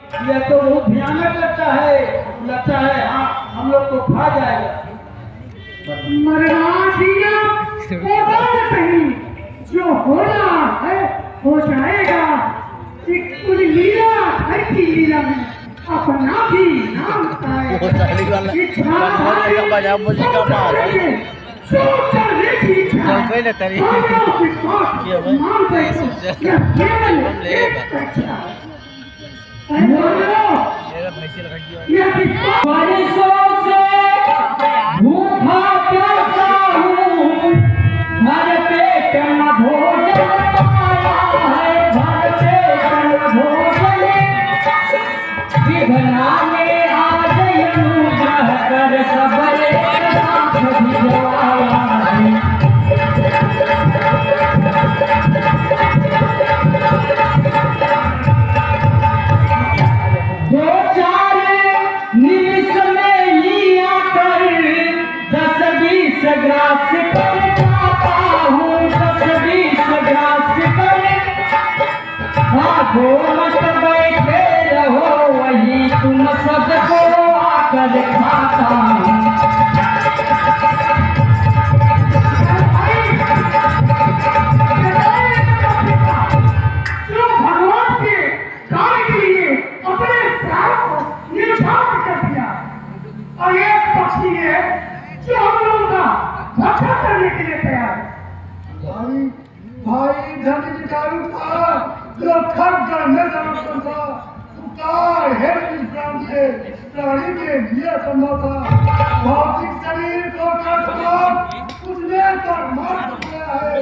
यह तो बहुत भयानक लगता है हाँ हम लोग को खा जाएगा। मरना दिया होगा सही, जो होना है हो जाएगा। एक कुल लीला घर की लीला में अपना भी नाम भूखा प्यासा हूँ, घर पेट न भोजन पाया है, घर पेट न भोजन विघ्नाने आज यूं कर सबरे साथ भिजवाया है। दो चार निमिष में ही आकर 10-20 ग्रास कर जाता हूँ, 10-20 ग्रास कर। भागो मत बैठे रहो वही तुम सबको आकर खाता हूँ। जो भगवान के कार्य के लिए अपने प्राण को निर्धारित कर दिया, और एक पक्षी है जो हम लोगों का रक्षा करने के लिए तैयार है। भाई धन विचारू था जो खर करने समर्थन था, पुकार है इस प्राण से प्राणी के लिए संभव था। भौतिक शरीर को कटकर उसने कर मार दिया है,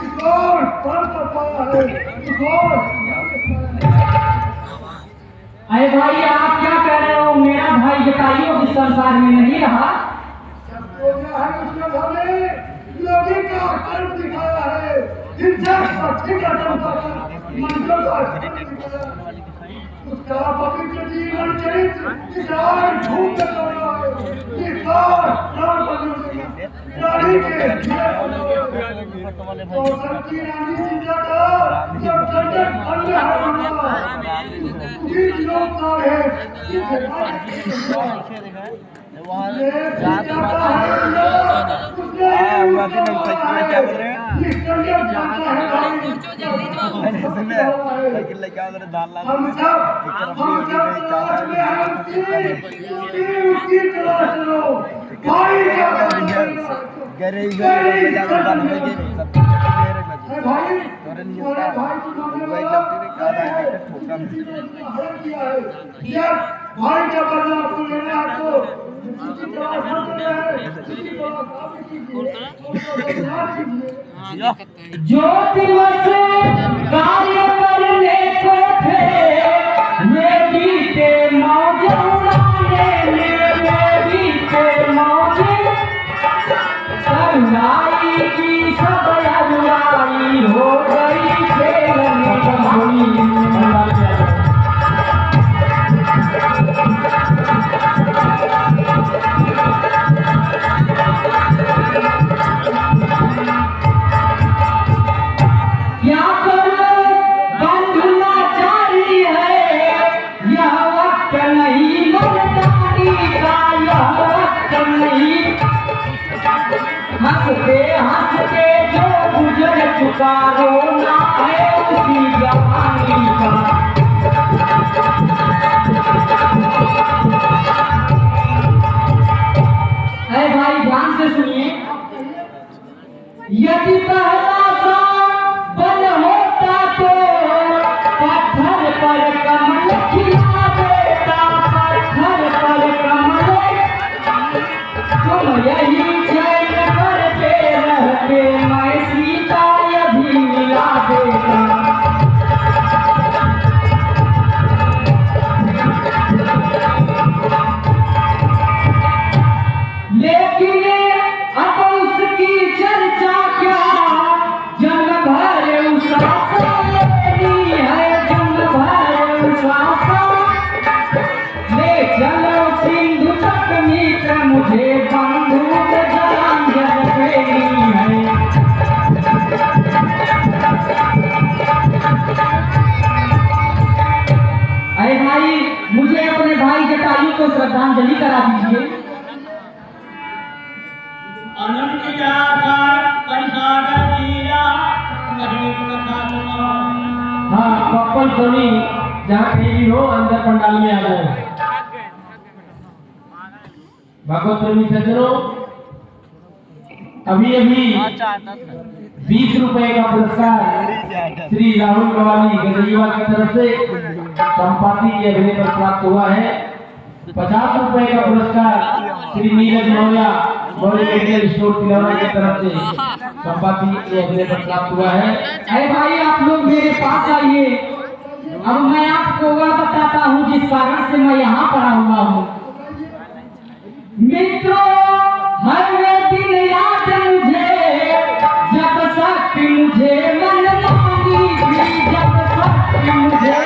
इस ओर पर पाया है, इस ओर। अरे भाई आप क्या कह रहे हो? मेरा भाई जटायु इस संसार में नहीं रहा। सबको जो है उसने भले योगी का कर्म दिखाया है, ठीक मंदिरों का उसका पवित्र जीवन चरित्र इस राज झूठ कर रहा है, इस बार प्राण रानी के कौशल की रानी सीता का जब दंडक अन्य उसी लोग का है भाई क्या करना आपको लेना आपको ज्योतिमस कार्य करने को थे, ये बीते मौज उड़ाने में बीते मौज। करुणाई की सब अरुणाई हो गई खेल में कहानी। हंसते जो गुजर चुका रोना है उसी जवानी का। है भाई ध्यान से सुनिए, यदि पहला सा बल होता तो पत्थर पर कमल खिला देता, पत्थर पर कमल। तुम यही चैन करते रहते, मैं सीता यदि मिला देता। लेकिन अब उसकी चर्चा क्या, जन्म भर उस आशा लेनी है, जन्म भर उस आशा। मुझे अपने भाई जटायु को श्रद्धांजलि करा दीजिए। अनंत जाकर परिसागर कीला कहीं कथा सुनो। हाँ पप्पल सोनी जहाँ कहीं हो अंदर पंडाल में आ जाए। भगवत प्रेमी सज्जनों, अभी 20 रुपए का पुरस्कार श्री राहुल गवाली गजयुवा की तरफ से संपाति के अभिनय पर प्राप्त हुआ है। 50 रुपए का पुरस्कार श्री नीरज मौर्या मेडिकल स्टोर तिलौरा की तरफ से संपाति के अभिनय पर प्राप्त हुआ है। अरे भाई आप लोग मेरे पास आइए। अब मैं आपको वह बताता हूँ जिस कारण से मैं यहाँ पर आऊंगा हूँ। मित्रों, हर दिन याद मुझे जब शक्ति मुझे मन मांगी थी, जब शक्ति मुझे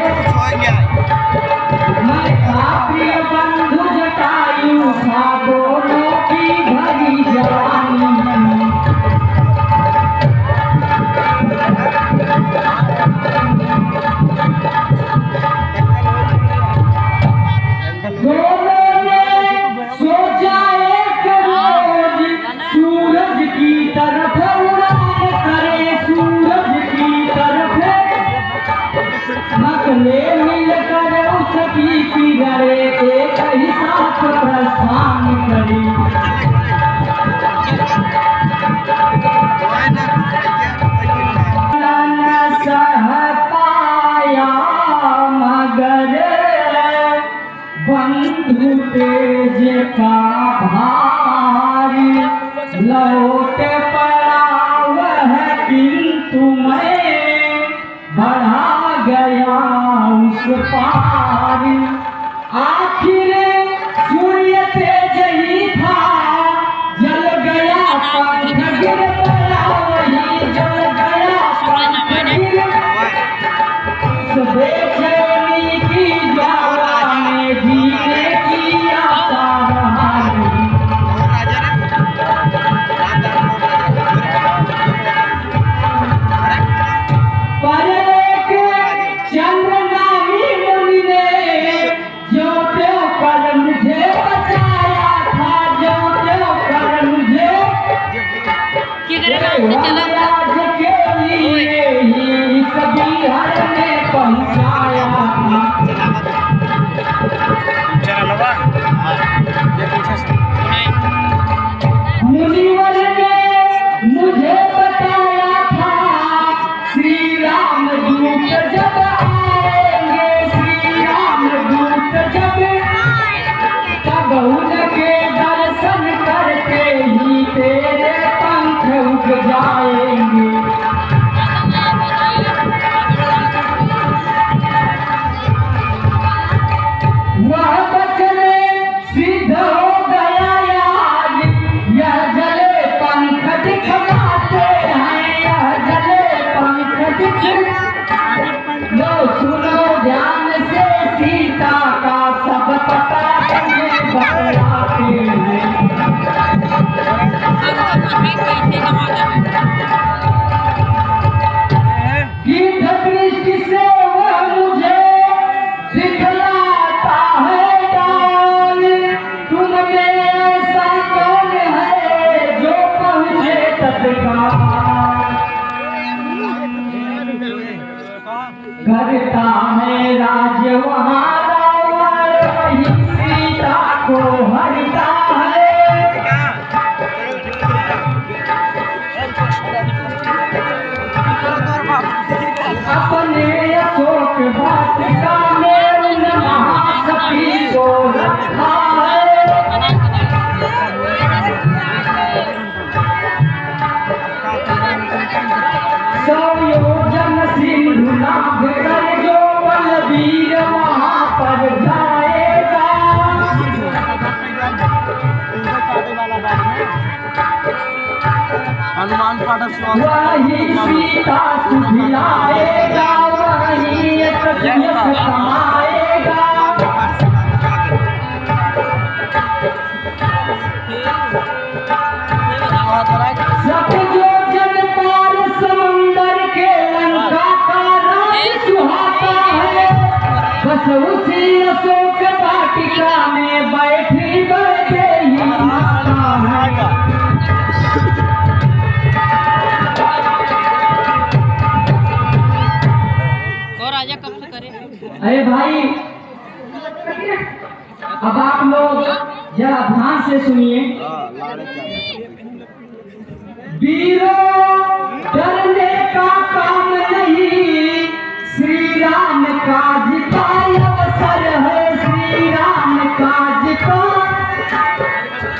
मैं था प्रिय बंधु जटायु था दोनों की भरी जवानी। ले मिलकर उसकी किनारे एक ही साथ प्रस्थान करी। न सह पाया मगर बंधु तेज का भारी, लौट पड़ा वह किंतु मैं बढ़ा गया उस पार। आखिर सूर्य तेज ही था, जल गया पंख गिर पड़ा वही, जल गया पंख गिर। बेचैनी की ज्वाला में जीने की आशा रहा नहीं। मुनिवर ने मुझे बताया था श्री राम दूत जब आएंगे, श्री राम दूत जब, तब उनके दर्शन करके ही तेरे पंख उग जाएंगे। वह वचन सिद्ध हो गया आज, यह जले पंख दिखलाते हैं, यह जले पंख दिख। लो सुनो ध्यान से सीता का सब पता तुम्हें बतलाते हैं। गीत दृष्टि से वह मुझे दिखलाता है डाल, तुम में ऐसा कौन है जो पहुँचे तत्काल। करता है राज वहाँ रावण, वही सीता को हरता है। अपने अशोक वाटिका में उन महासती को रखा है। संयोजन सिंधु नाभ कर जो बलवीर वहाँ पर जाएगा। हनुमान पाठक वही सीता सुधिलाएगा, वही एक यश कमाएगा। सतयोजन पार समुंदर के लंका का राज सुहाता है, बस उसी अरे भाई अब आप लोग जरा ध्यान से सुनिए। वीरों डरने का काम नहीं, श्री राम काज का अवसर है, श्री राम काज का।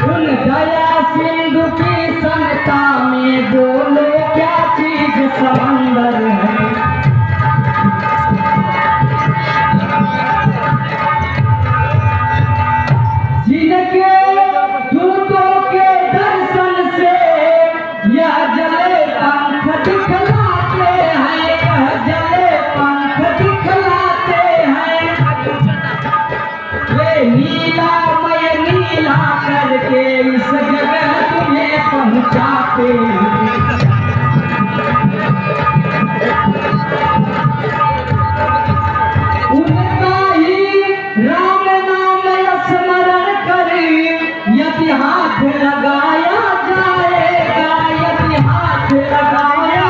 उन दया सिंधु की समता में बोलो क्या चीज समंदर है। जिनके दूतों के दर्शन से यह जले पंख दिखलाते हैं, यह जले पंख दिखलाते हैं। ये नीलामय नीला करके इस जगह तुम्हें पहुंचाते हैं। उनका ही राम नाम स्मरण करे, यदि हाथ लगाया जाएगा, यदि हाथ लगाया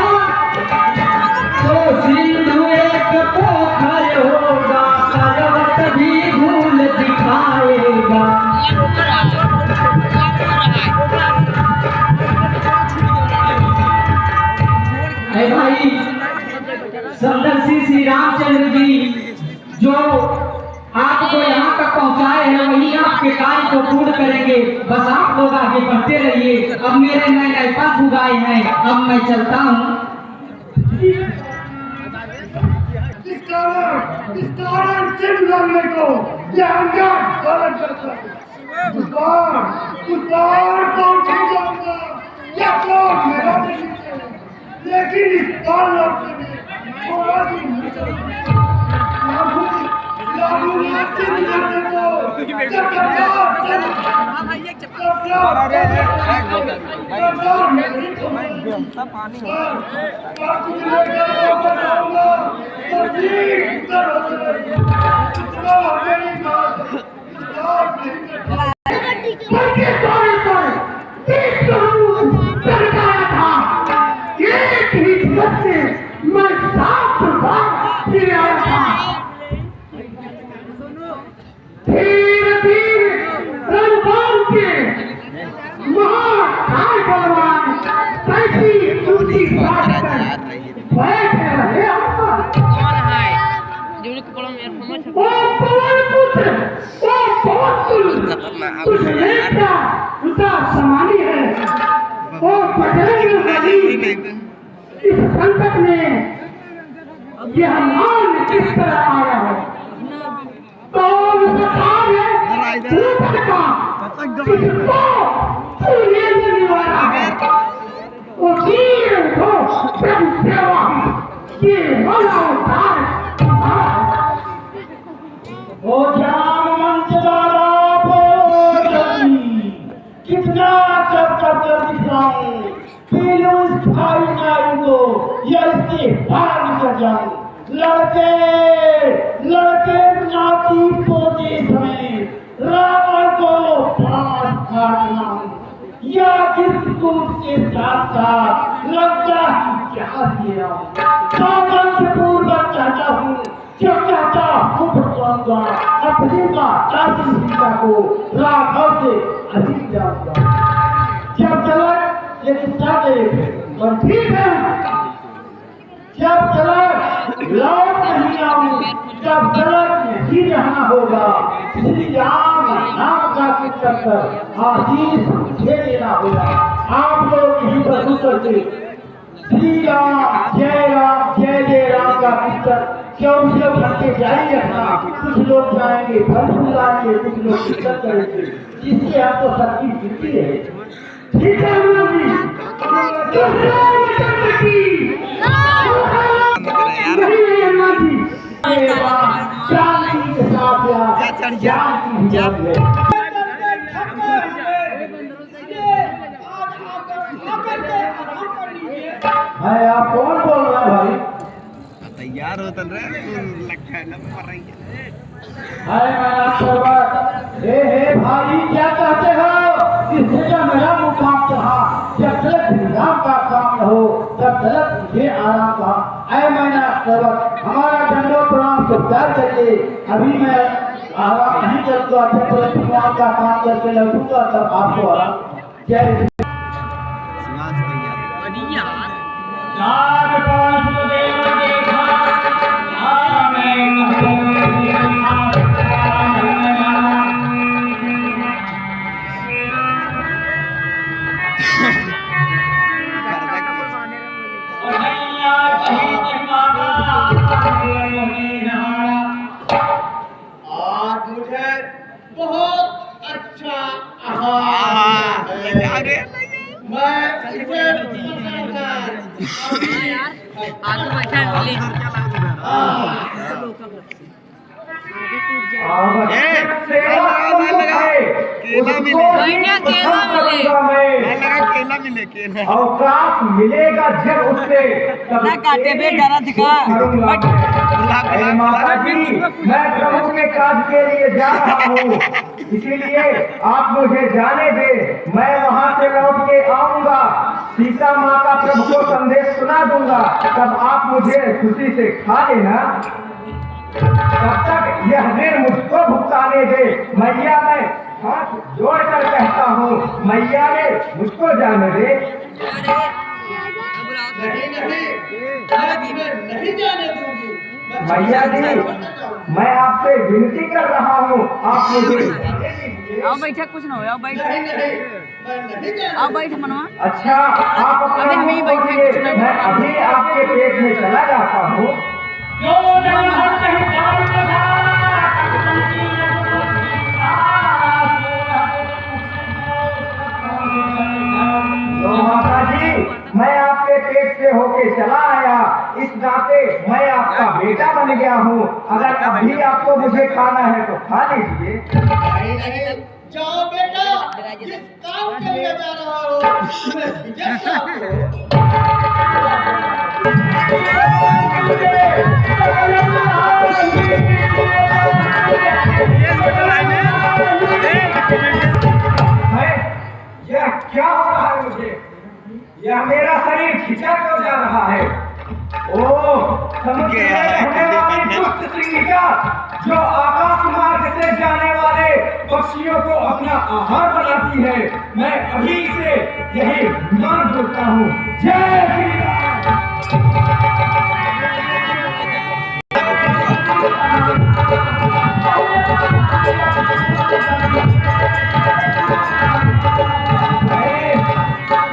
तो सिंधु एक पोखर होगा, पर्वत भी धूल दिखाएगा। अरे भाई समदर्शी श्री रामचंद्र जी जो आपको यहाँ तक पहुँचाए हैं वही आपके कार्य को पूर्ण करेंगे। बस आप लोग आगे बढ़ते रहिए। अब मेरे नए पथ उगाए हैं, अब मैं चलता हूँ। इस कारण चिन्ह लड़ने को यह अंगार गलत करता है। उस बार पहुंचे जाऊंगा, यह तो मेरा नहीं है, लेकिन इस बार लौटने में थोड़ा भी नहीं चलता। इस संकट में यह मान किस तरह आया है, कौन सरकार है का किसको लेने वाला है, वो तीर को प्रभु सेवा ये वाला उद्धार। ओ जान मंच वाला बोल कितना कर दिखाऊं, पीलू इस भाई नारी को या इसके बाहर निकल जाऊं। लड़के नाती पोते समेत रावण को प्राण काटना या किसकूट के साथ साथ लज्जा क्या दिया। साधन से पूर्वक चाहता हूँ, जब चाहता हूँ भगवाऊंगा अपनी माँ चाची सीता को राघव से अधिक जाऊंगा। जब तलक ये किस्सा देखे और ठीक है, जब तलक लौट नहीं आऊं तब तलक नहीं रहना होगा। श्री राम नाम का कीर्तन कर आशीष मुझे देना होगा। आप लोग यहीं पर उतर के श्री राम जय राम का कीर्तन क्यों से भरते जाएंगे अपना। कुछ लोग जाएंगे भरपूर आएंगे, कुछ लोग कीर्तन करेंगे, जिससे आपको शक्ति मिलती है। ठीक है शांति के साथ भाई आप कौन बोल रहे हैं भाई? तैयार होता लगता है हे भाई क्या कहते हो? इससे जब मेरा मुकाम कहा, जब तक निजाम का काम हो तब तक मुझे आराम कहा। ऐ मैंने हमारा दंडो प्रणाम स्वीकार करिए। से अभी मैं आराम नहीं करता, जब तक भगवान का काम करके लौटूंगा तब आपको आराम। जय चार पांच देव देखा आज मुझे बहुत अच्छा आहार है। मैं इसे आगे बैठा मिले केला मिले केला अवकाश मिलेगा जब उससे ना काटे बे डरा दिखा माता जी, मैं प्रभु के काज के लिए जा रहा हूँ, इसीलिए आप मुझे जाने दे। मैं वहाँ से लौट के आऊंगा, सीता माँ का प्रभु को संदेश सुना दूंगा, तब आप मुझे खुशी से खा लेना। तब तक यह ऋण मुझको भुगताने दे। मैया, मैं हाथ जोड़कर कहता हूँ, मैया ने मुझको जाने दे। नहीं जाने दूंगी मैया जी, मैं आपसे विनती कर रहा हूँ, आप मुझे आओ बैठा, कुछ ना हो, आओ बैठ, आओ बैठ मनवा। अच्छा, आप अपना अबे हम ही बैठे, मुंह कुछ ना खोलिए, मैं अभी आपके पेट में चला जाता हूँ। तो माता जी, मैं आपके पेट से होके चला आया, इस नाते मैं आपका बेटा बन गया हूँ। अगर अभी आपको मुझे खाना है तो खा लीजिए। नहीं, जाओ बेटा, जिस काम के लिए जा रहा हो मैं रिजेक्ट यह क्या हो रहा है मुझे? यह मेरा शरीर खिंचा क्यों जा रहा है? ओ, समुद्र में रहने वाली दुष्ट सिंहिका, जो आकाश मार्ग से जाने वाले पक्षियों को अपना आहार बनाती है, मैं अभी से यही मान बोलता हूँ। जय श्री राम।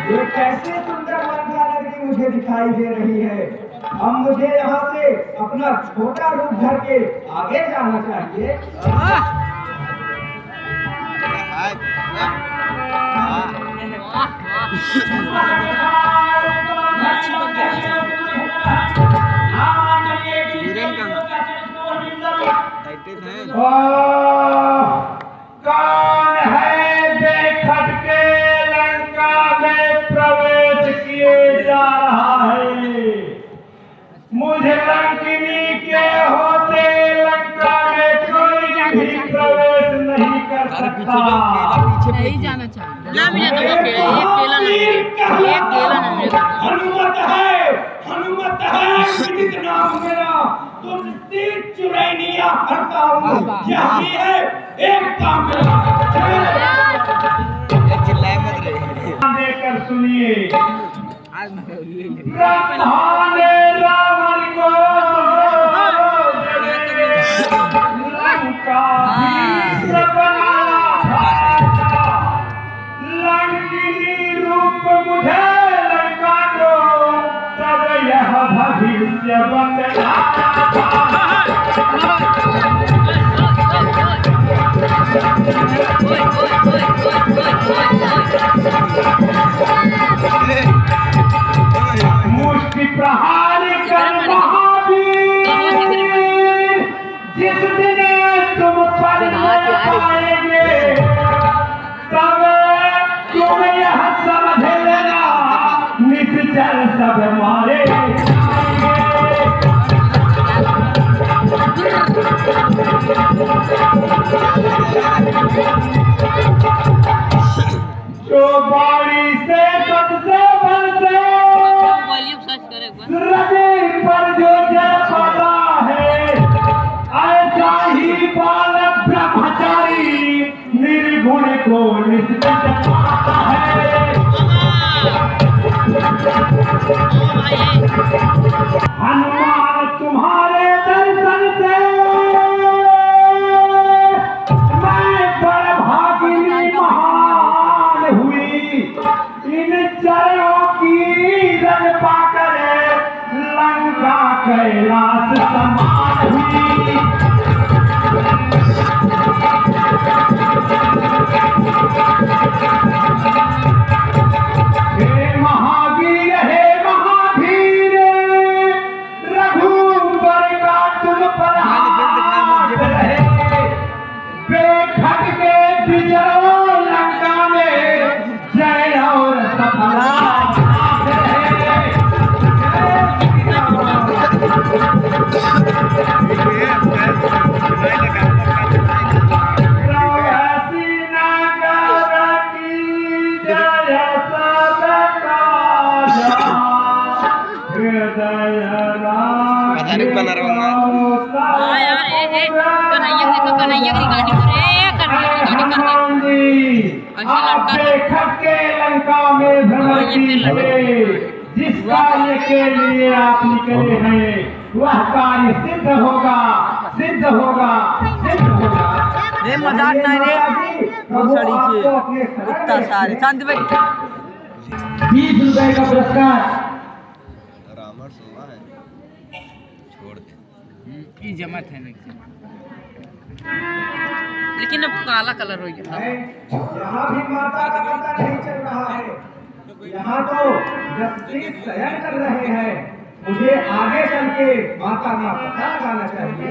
ये कैसे सुंदर लंका नगरी मुझे दिखाई दे रही है। अब मुझे यहाँ से अपना छोटा रूप धर के आगे जाना चाहिए। कौन है बेखट के लंका में प्रवेश किए जा रहा है? मुझे लंकिनी के होते लंका में कोई भी प्रवेश नहीं कर सकता। नहीं जाना चाहिए ना, मुझे तो एक केला ना मिले, एक केला ना मिले। हनुमत है, हनुमत है, विदित नाम मेरा, तुझसे चुरैनिया हरता हूँ। यह भी है एक काम मेरा। चिल्लाए मत रहे। देकर सुनिए, ब्रह्मा ने रावण को लंका लंकिनी रूप मुझे लंका को, तब यह भविष्य बदला। मुष्टि प्रहार कर महावीर, जिस दिन तुम पर पाएंगे, तब तुम यह समझ लेना, निश्चल सब मारे। जो बाड़ी से पद से बल से वॉल्यूम सर्च करे हृदय पर जो जय पड़ा है, ऐसा को निश्चित पाता है। हनुमान तुम्हारे दर्शन से मैं बड़भागिनी महान हुई। इन चरणों की रज पाकर लंका कैलाश समान हुई। हे महावीर रघुवर का तुम पर हाथ रहे। बेखट के बिजरो लंका में जय और सफलता बना रहा हूँ। हाँ यार कन्हैया देखो, कन्हैया की गाड़ी कन्हैया की गाड़ी के लंका में भ्रमण जिसका ये के लिए आप निकले हैं वह कार्य सिद्ध होगा, सिद्ध होगा, सिद्ध होगा। रे मजाक नहीं रे, वो सड़ी के कुत्ता सारे शांति भाई। 20 रुपए का पुरस्कार रामर सोना है, छोड़ दे। की जमत है लेकिन अब काला कलर हो गया। यहाँ भी माता का पता नहीं चल रहा है। यहाँ तो जस्टिस शयन कर रहे हैं। मुझे आगे चल के माता का पता लगाना चाहिए।